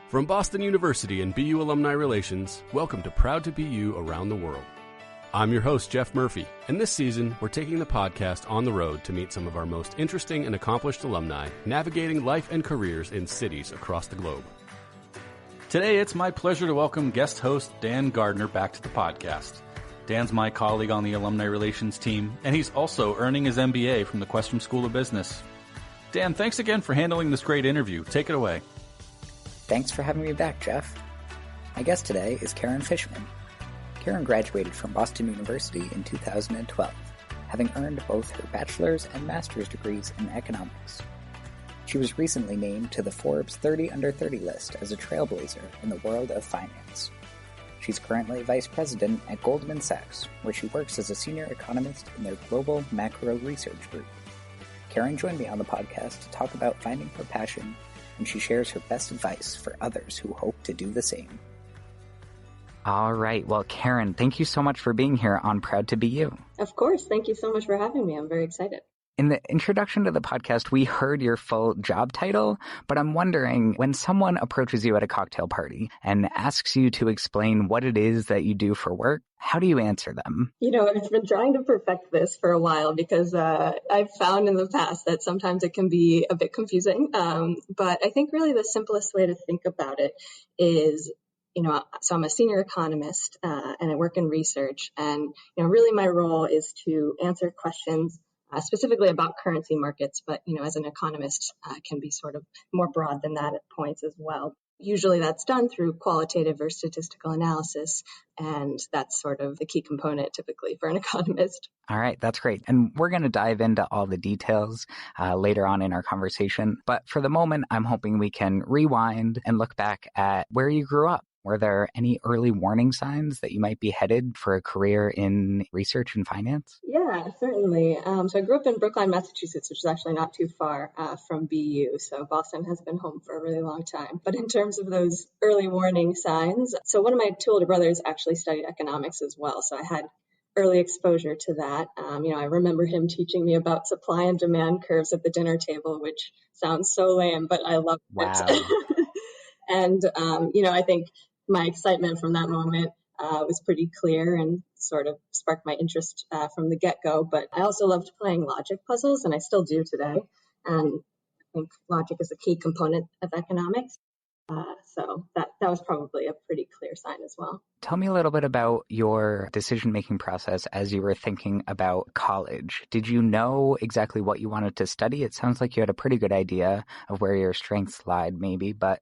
From Boston University and BU Alumni Relations, welcome to Proud to BU Around the World. I'm your host, Jeff Murphy, and this season, we're taking the podcast on the road to meet some of our most interesting and accomplished alumni navigating life and careers in cities across the globe. Today, it's my pleasure to welcome guest host Dan Gardner back to the podcast. Dan's my colleague on the Alumni Relations team, and he's also earning his MBA from the Questrom School of Business. Dan, thanks again for handling this great interview. Take it away. Thanks for having me back, Jeff. My guest today is Fishman. Karen graduated from Boston University in 2012, having earned both her bachelor's and master's degrees in economics. She was recently named to the Forbes 30 Under 30 list as a trailblazer in the world of finance. She's currently vice president at Goldman Sachs, where she works as a senior economist in their global macro research group. Karen joined me on the podcast to talk about finding her passion, and she shares her best advice for others who hope to do the same. All right. Well, Karen, thank you so much for being here on Proud to Be You. Of course. Thank you so much for having me. I'm very excited. In the introduction to the podcast, we heard your full job title, but I'm wondering, when someone approaches you at a cocktail party and asks you to explain what it is that you do for work, how do you answer them? I've been trying to perfect this for a while because I've found in the past that sometimes it can be a bit confusing. But I think really the simplest way to think about it is, so I'm a senior economist and I work in research. And, really my role is to answer questions specifically about currency markets, but, as an economist, can be sort of more broad than that at points as well. Usually that's done through qualitative or statistical analysis, and that's sort of the key component typically for an economist. All right, that's great. And we're going to dive into all the details later on in our conversation. But for the moment, I'm hoping we can rewind and look back at where you grew up. Were there any early warning signs that you might be headed for a career in research and finance? Yeah, certainly. So I grew up in Brookline, Massachusetts, which is actually not too far from BU. So Boston has been home for a really long time. But in terms of those early warning signs, so one of my two older brothers actually studied economics as well. So I had early exposure to that. I remember him teaching me about supply and demand curves at the dinner table, which sounds so lame, but I loved it. And, I think my excitement from that moment was pretty clear and sort of sparked my interest from the get-go. But I also loved playing logic puzzles, and I still do today. And I think logic is a key component of economics. So that was probably a pretty clear sign as well. Tell me a little bit about your decision-making process as you were thinking about college. Did you know exactly what you wanted to study? It sounds like you had a pretty good idea of where your strengths lied, maybe, but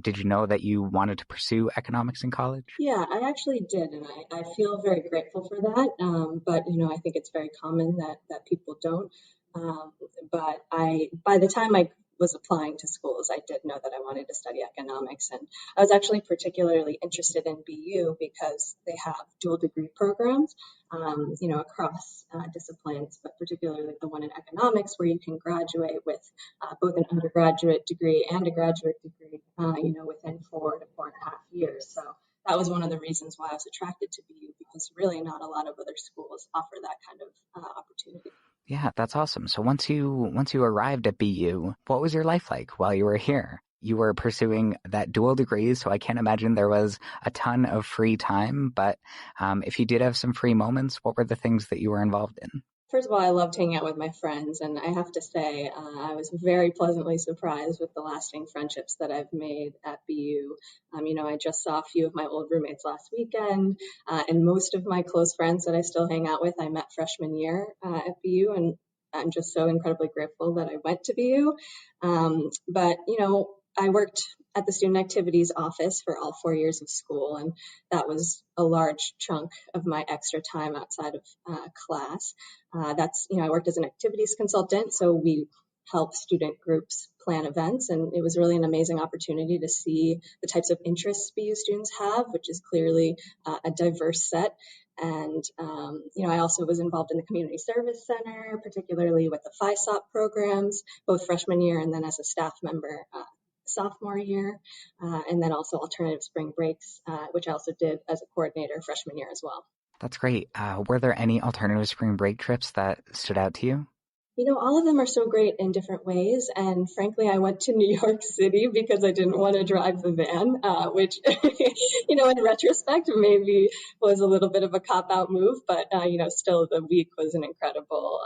did you know that you wanted to pursue economics in college? Yeah, I actually did, and I feel very grateful for that. But, I think it's very common that people don't. But by the time I was applying to schools, I did know that I wanted to study economics. And I was actually particularly interested in BU because they have dual degree programs, across disciplines, but particularly the one in economics where you can graduate with both an undergraduate degree and a graduate degree, within 4 to 4.5 years. So that was one of the reasons why I was attracted to BU, because really not a lot of other schools offer that kind of opportunity. Yeah, that's awesome. So once you arrived at BU, what was your life like while you were here? You were pursuing that dual degree, so I can't imagine there was a ton of free time. But if you did have some free moments, what were the things that you were involved in? First of all, I loved hanging out with my friends, and I have to say I was very pleasantly surprised with the lasting friendships that I've made at BU. I just saw a few of my old roommates last weekend, and most of my close friends that I still hang out with, I met freshman year at BU, and I'm just so incredibly grateful that I went to BU. But I worked at the student activities office for all 4 years of school, and that was a large chunk of my extra time outside of class. I worked as an activities consultant, so we help student groups plan events, and it was really an amazing opportunity to see the types of interests BU students have, which is clearly a diverse set. And, I also was involved in the Community Service Center, particularly with the FISOP programs, both freshman year and then as a staff member sophomore year, and then also alternative spring breaks, which I also did as a coordinator freshman year as well. That's great. Were there any alternative spring break trips that stood out to you? All of them are so great in different ways. And frankly, I went to New York City because I didn't want to drive the van, which, in retrospect, maybe was a little bit of a cop-out move. But, still the week was an incredible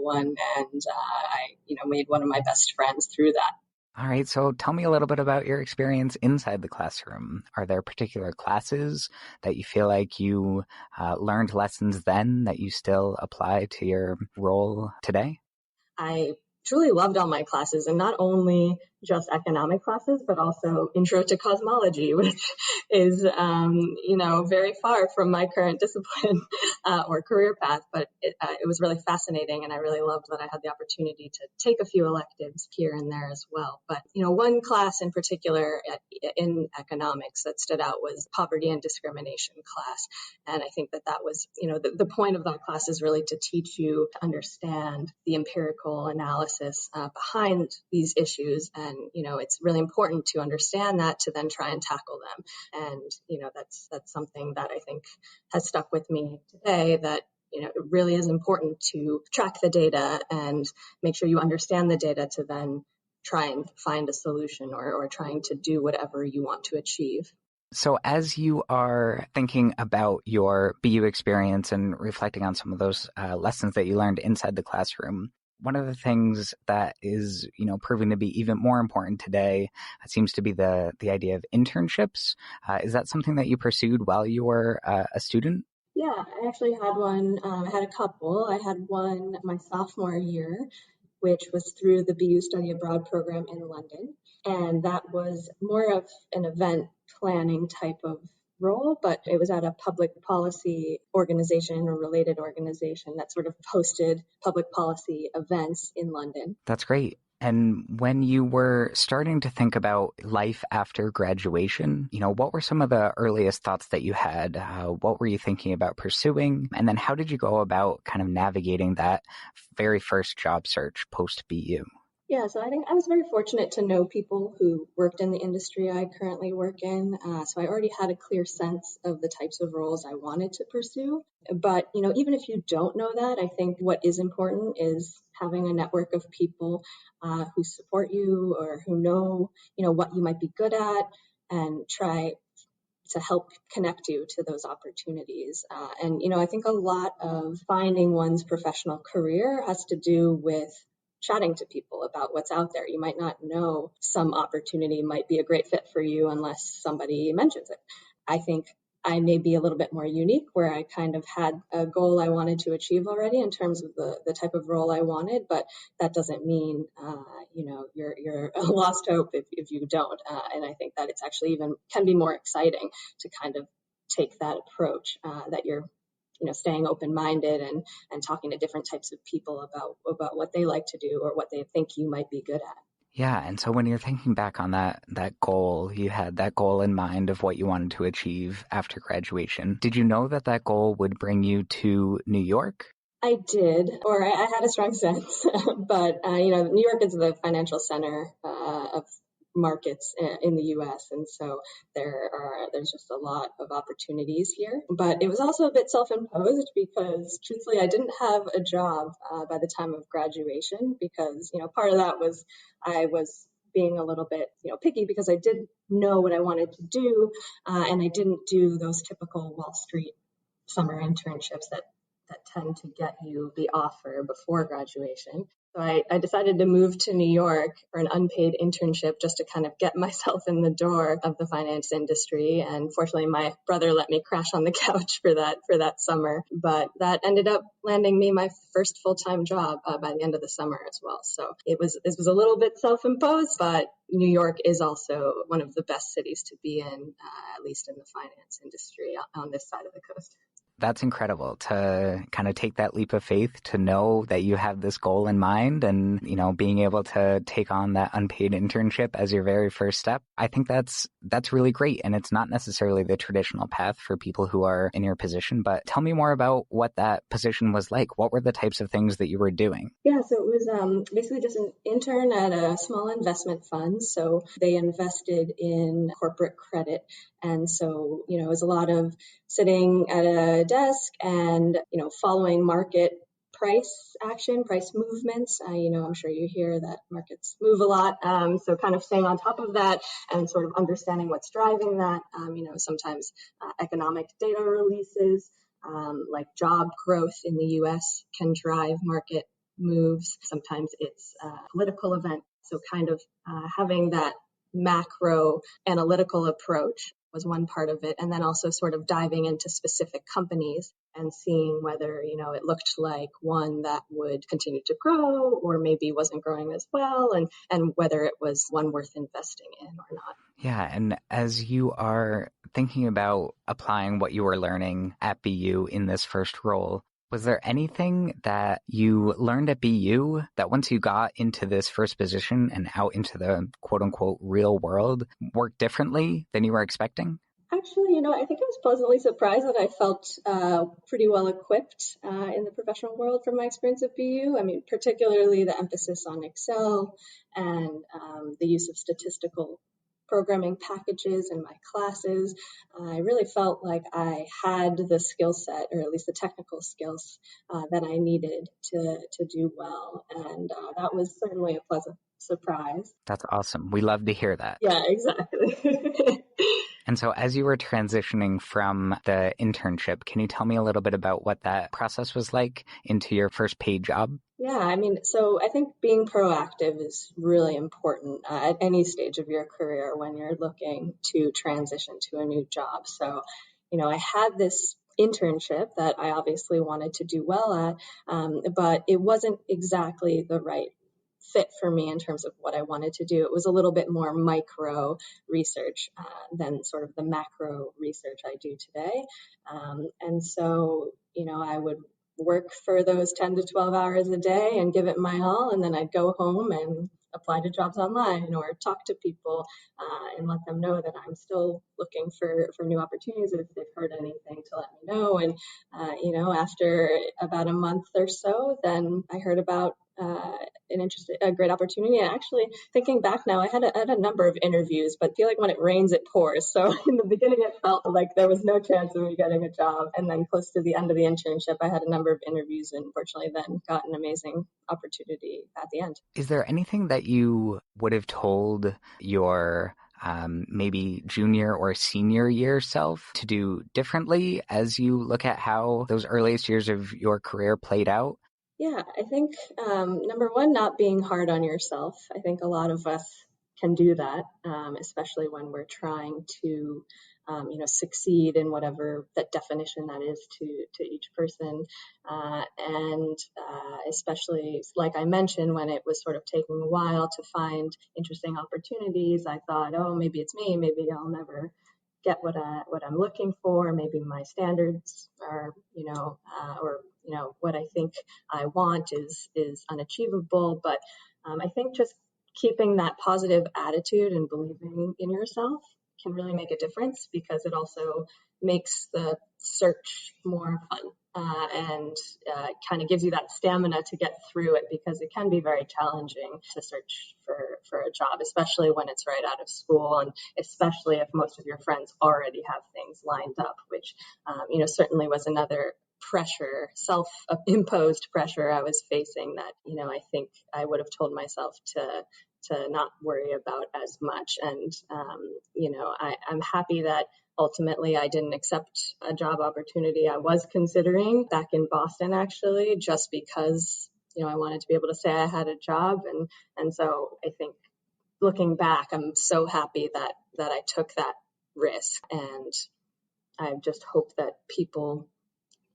one. And I made one of my best friends through that. All right, so tell me a little bit about your experience inside the classroom. Are there particular classes that you feel like you learned lessons then that you still apply to your role today? I truly loved all my classes, and not only just economic classes, but also intro to cosmology, which is, very far from my current discipline or career path. But it was really fascinating, and I really loved that I had the opportunity to take a few electives here and there as well. But, one class in particular in economics that stood out was poverty and discrimination class. And I think that was, the point of that class is really to teach you to understand the empirical analysis behind these issues. And, it's really important to understand that to then try and tackle them. And, that's something that I think has stuck with me today, that, it really is important to track the data and make sure you understand the data to then try and find a solution or trying to do whatever you want to achieve. So as you are thinking about your BU experience and reflecting on some of those lessons that you learned inside the classroom, one of the things that is, proving to be even more important today seems to be the idea of internships. Is that something that you pursued while you were a student? Yeah, I actually had one. I had a couple. I had one my sophomore year, which was through the BU Study Abroad program in London. And that was more of an event planning type of role, but it was at a public policy organization or related organization that sort of hosted public policy events in London. That's great. And when you were starting to think about life after graduation, what were some of the earliest thoughts that you had? What were you thinking about pursuing? And then how did you go about kind of navigating that very first job search post-BU? Yeah, so I think I was very fortunate to know people who worked in the industry I currently work in. So I already had a clear sense of the types of roles I wanted to pursue. But, even if you don't know that, I think what is important is having a network of people who support you or who know, what you might be good at and try to help connect you to those opportunities. And I think a lot of finding one's professional career has to do with chatting to people about what's out there. You might not know some opportunity might be a great fit for you unless somebody mentions it. I think I may be a little bit more unique, where I kind of had a goal I wanted to achieve already in terms of the type of role I wanted, but that doesn't mean, you're a lost hope if you don't. And I think that it's actually even can be more exciting to kind of take that approach, that you're staying open-minded and talking to different types of people about what they like to do or what they think you might be good at. Yeah, and so when you're thinking back on that goal, you had that goal in mind of what you wanted to achieve after graduation. Did you know that goal would bring you to New York? I did, or I had a strong sense, but New York is the financial center of markets in the U.S., and so there's just a lot of opportunities here. But it was also a bit self-imposed because, truthfully, I didn't have a job by the time of graduation because part of that was I was being a little bit picky because I didn't know what I wanted to do, and I didn't do those typical Wall Street summer internships that tend to get you the offer before graduation. So I decided to move to New York for an unpaid internship just to kind of get myself in the door of the finance industry. And fortunately, my brother let me crash on the couch for that summer. But that ended up landing me my first full-time job by the end of the summer as well. So it was a little bit self-imposed, but New York is also one of the best cities to be in, at least in the finance industry on this side of the coast. That's incredible to kind of take that leap of faith, to know that you have this goal in mind and, being able to take on that unpaid internship as your very first step. I think that's really great. And it's not necessarily the traditional path for people who are in your position, but tell me more about what that position was like. What were the types of things that you were doing? Yeah, so it was basically just an intern at a small investment fund. So they invested in corporate credit. And so, it was a lot of sitting at a desk and, following market price action, price movements. I'm sure you hear that markets move a lot. So kind of staying on top of that and sort of understanding what's driving that. Sometimes economic data releases, like job growth in the US can drive market moves. Sometimes it's a political event. So kind of having that macro analytical approach was one part of it. And then also sort of diving into specific companies and seeing whether, it looked like one that would continue to grow or maybe wasn't growing as well, and whether it was one worth investing in or not. Yeah, and as you are thinking about applying what you were learning at BU in this first role, was there anything that you learned at BU that once you got into this first position and out into the quote unquote real world worked differently than you were expecting? Actually, I think I was pleasantly surprised that I felt pretty well equipped in the professional world from my experience at BU. I mean, particularly the emphasis on Excel and the use of statistical programming packages in my classes. I really felt like I had the skill set, or at least the technical skills that I needed to do well. And that was certainly a pleasant surprise. That's awesome. We love to hear that. Yeah, exactly. And so as you were transitioning from the internship, can you tell me a little bit about what that process was like into your first paid job? Yeah, so I think being proactive is really important at any stage of your career when you're looking to transition to a new job. So, I had this internship that I obviously wanted to do well at, but it wasn't exactly the right fit for me in terms of what I wanted to do. It was a little bit more micro research than sort of the macro research I do today. And so, I would work for those 10 to 12 hours a day and give it my all. And then I'd go home and apply to jobs online or talk to people and let them know that I'm still looking for new opportunities. If they've heard anything, to let me know. And, after about a month or so, then I heard about a great opportunity. And actually, thinking back now, I had a number of interviews, but feel like when it rains, it pours. So in the beginning, it felt like there was no chance of me getting a job. And then close to the end of the internship, I had a number of interviews and fortunately then got an amazing opportunity at the end. Is there anything that you would have told your maybe junior or senior year self to do differently as you look at how those earliest years of your career played out? Yeah, I think number one, not being hard on yourself. I think a lot of us can do that, especially when we're trying to, succeed in whatever that definition that is to each person. And especially, like I mentioned, when it was sort of taking a while to find interesting opportunities, I thought, oh, maybe it's me. Maybe I'll never get what I'm looking for. Maybe my standards are, or what I think I want is unachievable. But I think just keeping that positive attitude and believing in yourself can really make a difference, because it also makes the search more fun and kind of gives you that stamina to get through it, because it can be very challenging to search for a job, especially when it's right out of school, and especially if most of your friends already have things lined up, which certainly was another pressure, self-imposed pressure I was facing that, I think I would have told myself to not worry about as much. And, I'm happy that ultimately I didn't accept a job opportunity I was considering back in Boston, actually, just because, I wanted to be able to say I had a job. And so I think looking back, I'm so happy that I took that risk. And I just hope that people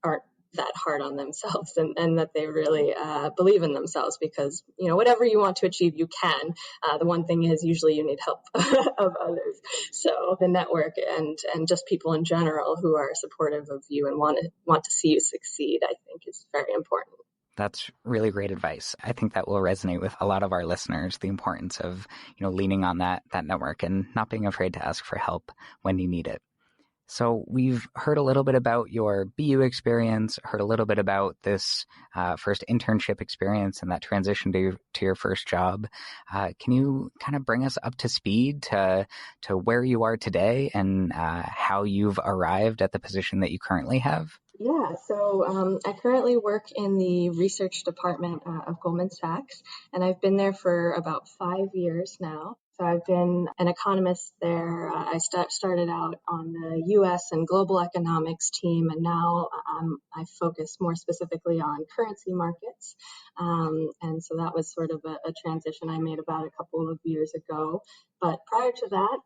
aren't that hard on themselves and that they really believe in themselves, because, whatever you want to achieve, you can. The one thing is usually you need help of others. So the network and just people in general who are supportive of you and want to see you succeed, I think is very important. That's really great advice. I think that will resonate with a lot of our listeners, the importance of, leaning on that network and not being afraid to ask for help when you need it. So we've heard a little bit about your BU experience, heard a little bit about this first internship experience and that transition to your first job. Can you kind of bring us up to speed to where you are today and how you've arrived at the position that you currently have? Yeah, so I currently work in the research department of Goldman Sachs, and I've been there for about 5 years now. So I've been an economist there. I started out on the U.S. and global economics team, and now I focus more specifically on currency markets. And so that was sort of a transition I made about a couple of years ago. But prior to that,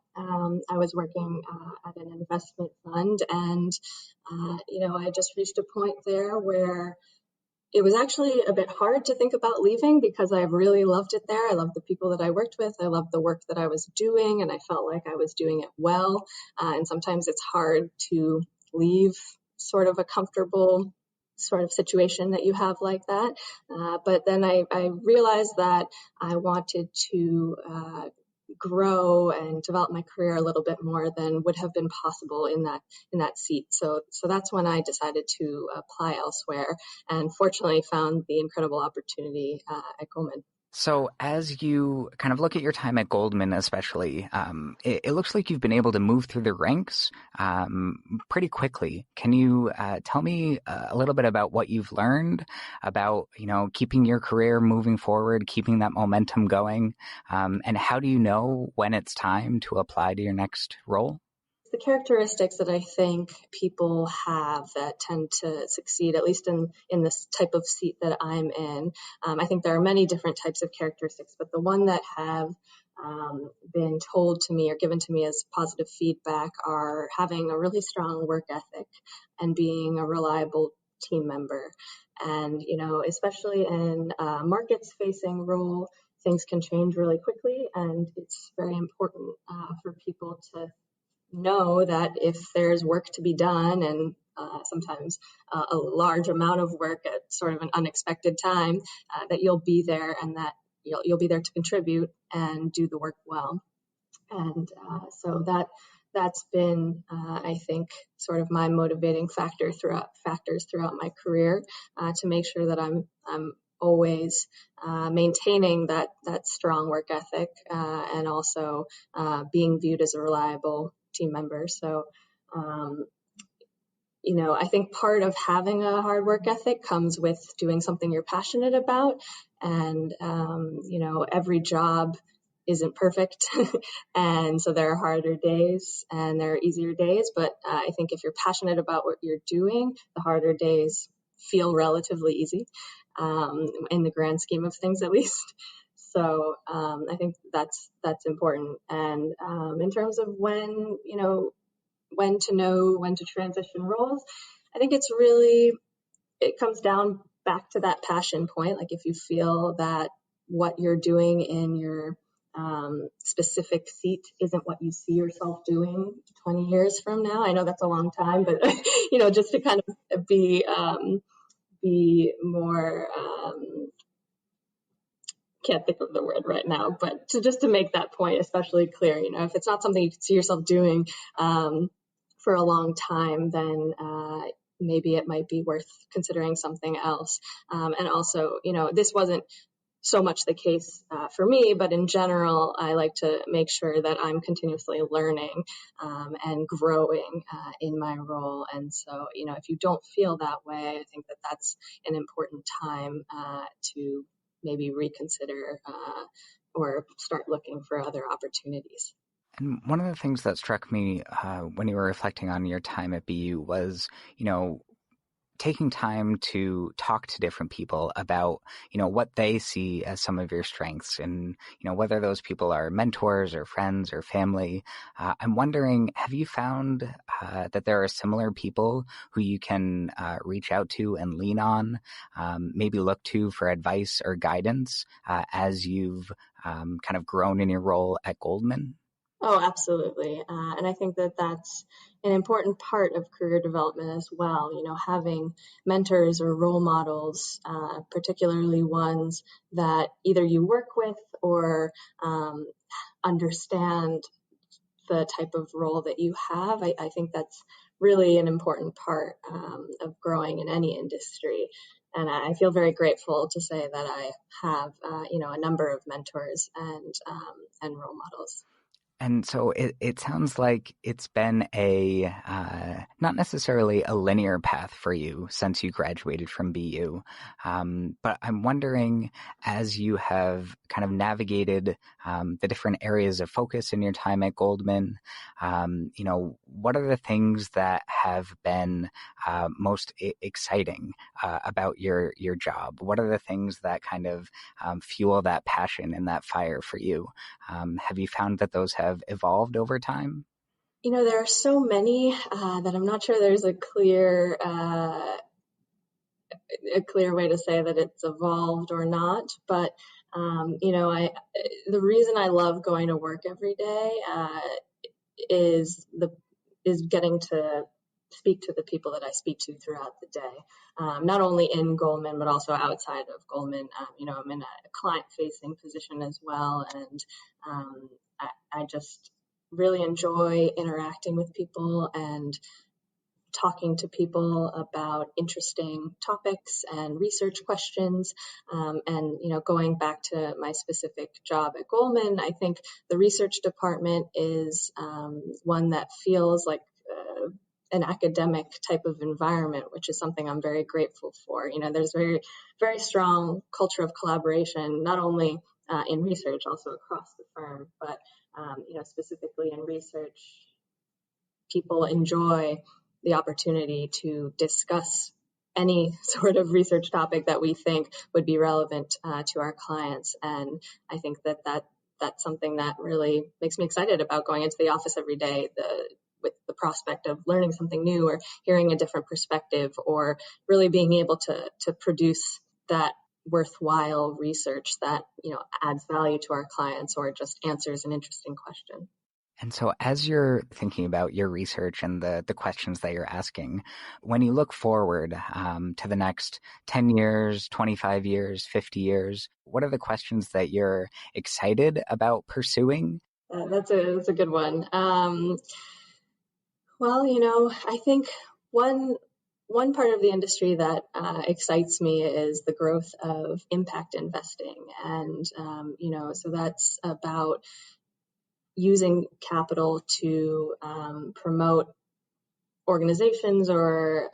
I was working at an investment fund, and I just reached a point there where it was actually a bit hard to think about leaving because I really loved it there. I loved the people that I worked with. I loved the work that I was doing, and I felt like I was doing it well. And sometimes it's hard to leave sort of a comfortable sort of situation that you have like that. But then I realized that I wanted to grow and develop my career a little bit more than would have been possible in that seat. So that's when I decided to apply elsewhere, and fortunately found the incredible opportunity at Goldman. So as you kind of look at your time at Goldman, especially, it looks like you've been able to move through the ranks pretty quickly. Can you tell me a little bit about what you've learned about, keeping your career moving forward, keeping that momentum going, and how do you know when it's time to apply to your next role? The characteristics that I think people have that tend to succeed, at least in this type of seat that I'm in. I think there are many different types of characteristics, but the one that have been told to me or given to me as positive feedback are having a really strong work ethic and being a reliable team member. And, especially in a markets facing role, things can change really quickly, and it's very important for people to know that if there's work to be done, and sometimes a large amount of work at sort of an unexpected time, that you'll be there, and that you'll be there to contribute and do the work well. And so that's been, I think, sort of my motivating factors throughout my career, to make sure that I'm always maintaining that strong work ethic, and also being viewed as a reliable team member. So, I think part of having a hard work ethic comes with doing something you're passionate about. And, every job isn't perfect. And so there are harder days and there are easier days. But I think if you're passionate about what you're doing, the harder days feel relatively easy, in the grand scheme of things, at least. So I think that's important. And in terms of when to know when to transition roles, I think it comes down back to that passion point. Like if you feel that what you're doing in your specific seat isn't what you see yourself doing 20 years from now. I know that's a long time, but just to kind of be more, can't think of the word right now, but to make that point especially clear, if it's not something you can see yourself doing for a long time, then maybe it might be worth considering something else. And also, this wasn't so much the case for me, but in general, I like to make sure that I'm continuously learning and growing in my role. And so, if you don't feel that way, I think that that's an important time to maybe reconsider or start looking for other opportunities. And one of the things that struck me when you were reflecting on your time at BU was, taking time to talk to different people about, what they see as some of your strengths and, whether those people are mentors or friends or family. I'm wondering, have you found that there are similar people who you can reach out to and lean on, maybe look to for advice or guidance as you've kind of grown in your role at Goldman? Oh, absolutely. And I think that that's an important part of career development as well. Having mentors or role models, particularly ones that either you work with or understand the type of role that you have. I think that's really an important part of growing in any industry. And I feel very grateful to say that I have, a number of mentors and role models. And so it sounds like it's been a not necessarily a linear path for you since you graduated from BU. But I'm wondering, as you have kind of navigated the different areas of focus in your time at Goldman, what are the things that have been most exciting about your job? What are the things that kind of fuel that passion and that fire for you? Have you found that those have evolved over time? There are so many that I'm not sure there's a clear way to say that it's evolved or not. But the reason I love going to work every day is getting to speak to the people that I speak to throughout the day, not only in Goldman, but also outside of Goldman. I'm in a client-facing position as well, and I just really enjoy interacting with people and talking to people about interesting topics and research questions. Going back to my specific job at Goldman, I think the research department is one that feels like an academic type of environment, which is something I'm very grateful for. There's very, very strong culture of collaboration, not only in research, also across the firm, but specifically in research, people enjoy the opportunity to discuss any sort of research topic that we think would be relevant to our clients. And I think that's something that really makes me excited about going into the office every day, with the prospect of learning something new or hearing a different perspective, or really being able to produce that worthwhile research that adds value to our clients or just answers an interesting question. And so as you're thinking about your research and the questions that you're asking, when you look forward to the next 10 years, 25 years, 50 years, what are the questions that you're excited about pursuing? That's a good one. I think one part of the industry that excites me is the growth of impact investing. And, so that's about using capital to promote organizations or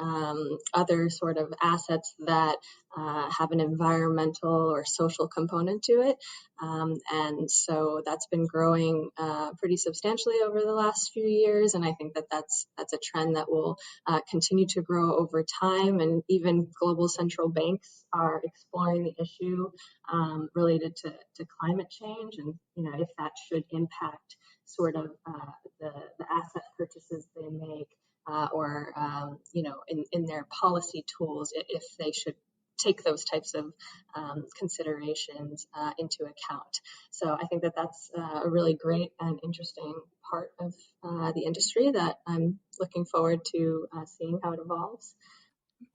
other sort of assets that have an environmental or social component to it. And so that's been growing pretty substantially over the last few years. And I think that that's a trend that will continue to grow over time. And even global central banks are exploring the issue related to climate change, and if that should impact sort of the asset purchases they make. Or in their policy tools, if they should take those types of considerations into account. So I think that that's a really great and interesting part of the industry that I'm looking forward to seeing how it evolves.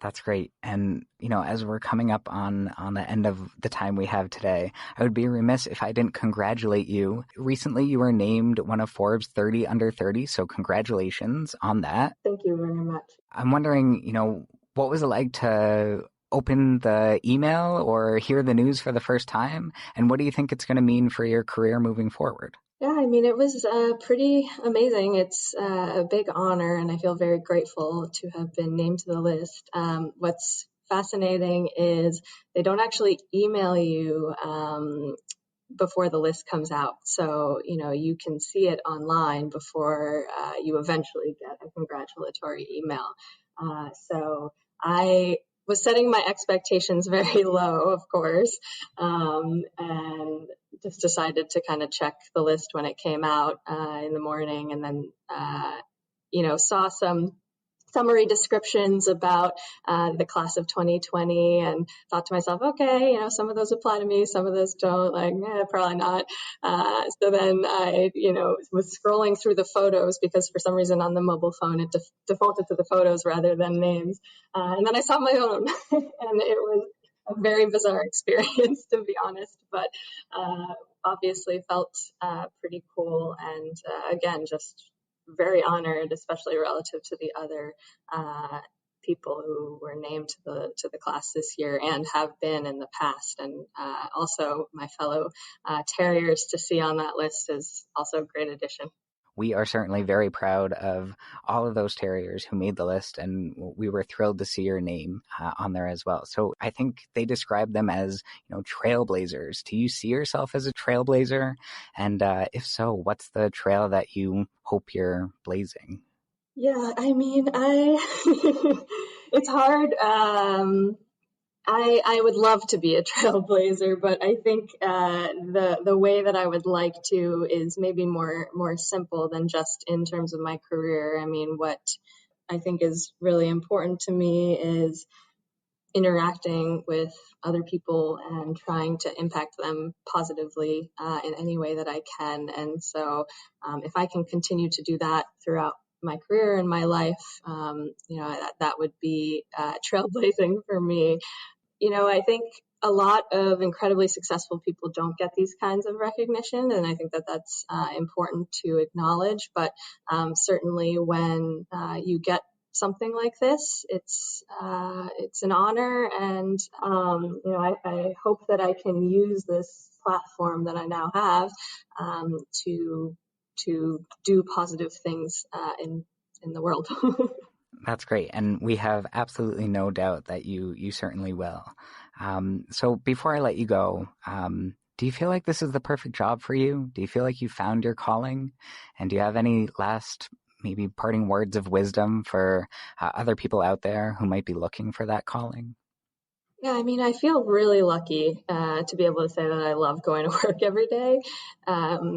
That's great. And, as we're coming up on the end of the time we have today, I would be remiss if I didn't congratulate you. Recently, you were named one of Forbes 30 under 30, so congratulations on that. Thank you very much. I'm wondering, what was it like to open the email or hear the news for the first time? And what do you think it's going to mean for your career moving forward? Yeah, it was pretty amazing. It's a big honor, and I feel very grateful to have been named to the list. What's fascinating is they don't actually email you before the list comes out. So, you can see it online before you eventually get a congratulatory email. So I was setting my expectations very low, of course, and just decided to kind of check the list when it came out in the morning, and then, saw some summary descriptions about the class of 2020, and thought to myself, okay, some of those apply to me, some of those don't, probably not. So then I, was scrolling through the photos, because for some reason on the mobile phone, it defaulted to the photos rather than names. And then I saw my own, and it was a very bizarre experience, to be honest, but obviously felt pretty cool. And again, just very honored, especially relative to the other people who were named to the class this year and have been in the past. And also my fellow Terriers to see on that list is also a great addition. We are certainly very proud of all of those Terriers who made the list, and we were thrilled to see your name on there as well. So I think they describe them as, trailblazers. Do you see yourself as a trailblazer? And if so, what's the trail that you hope you're blazing? Yeah, I mean, it's hard. I would love to be a trailblazer, but I think the way that I would like to is maybe more simple than just in terms of my career. I mean, what I think is really important to me is interacting with other people and trying to impact them positively in any way that I can. And so if I can continue to do that throughout my career and my life, that would be trailblazing for me. I think a lot of incredibly successful people don't get these kinds of recognition, and I think that that's important to acknowledge. But certainly when you get something like this, it's an honor, and I hope that I can use this platform that I now have to do positive things in the world. That's great. And we have absolutely no doubt that you certainly will. So before I let you go, do you feel like this is the perfect job for you? Do you feel like you found your calling? And do you have any last maybe parting words of wisdom for other people out there who might be looking for that calling? Yeah, I mean, I feel really lucky to be able to say that I love going to work every day.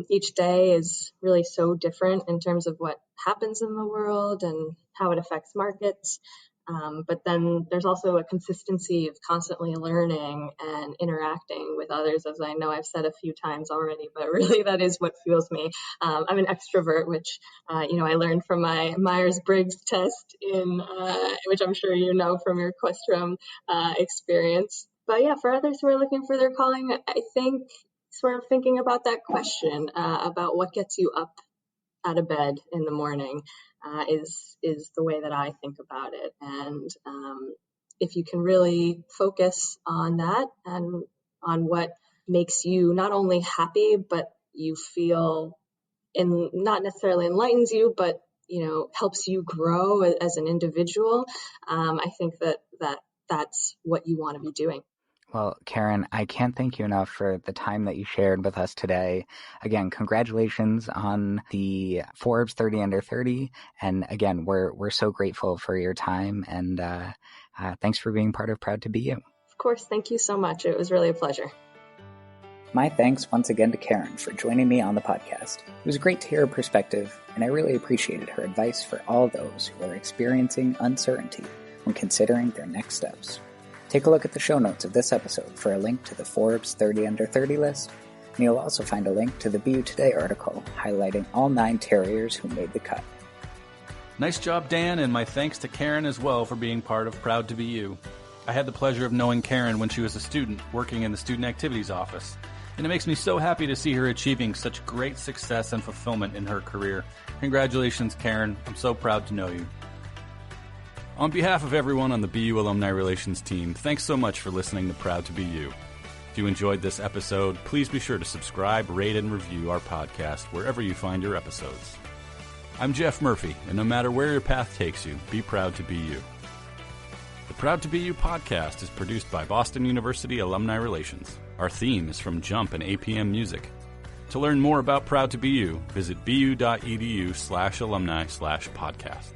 Each day is really so different in terms of what happens in the world and how it affects markets. But then there's also a consistency of constantly learning and interacting with others, as I know I've said a few times already, but really that is what fuels me. I'm an extrovert, which, I learned from my Myers-Briggs test which I'm sure you know from your Questrom experience. But yeah, for others who are looking for their calling, I think sort of thinking about that question about what gets you up out of bed in the morning is the way that I think about it. And if you can really focus on that and on what makes you not only happy, but you feel not necessarily enlightens you, but helps you grow as an individual, I think that's what you want to be doing. Well, Karen, I can't thank you enough for the time that you shared with us today. Again, congratulations on the Forbes 30 Under 30. And again, we're so grateful for your time. And thanks for being part of Proud to Be You. Of course. Thank you so much. It was really a pleasure. My thanks once again to Karen for joining me on the podcast. It was great to hear her perspective, and I really appreciated her advice for all those who are experiencing uncertainty when considering their next steps. Take a look at the show notes of this episode for a link to the Forbes 30 Under 30 list, and you'll also find a link to the BU Today article highlighting all 9 Terriers who made the cut. Nice job, Dan, and my thanks to Karen as well for being part of Proud to Be You. I had the pleasure of knowing Karen when she was a student working in the Student Activities Office, and it makes me so happy to see her achieving such great success and fulfillment in her career. Congratulations, Karen. I'm so proud to know you. On behalf of everyone on the BU Alumni Relations team, thanks so much for listening to Proud to Be You. If you enjoyed this episode, please be sure to subscribe, rate, and review our podcast wherever you find your episodes. I'm Jeff Murphy, and no matter where your path takes you, be proud to be you. The Proud to Be You podcast is produced by Boston University Alumni Relations. Our theme is from Jump and APM Music. To learn more about Proud to Be You, visit bu.edu/alumni/podcast.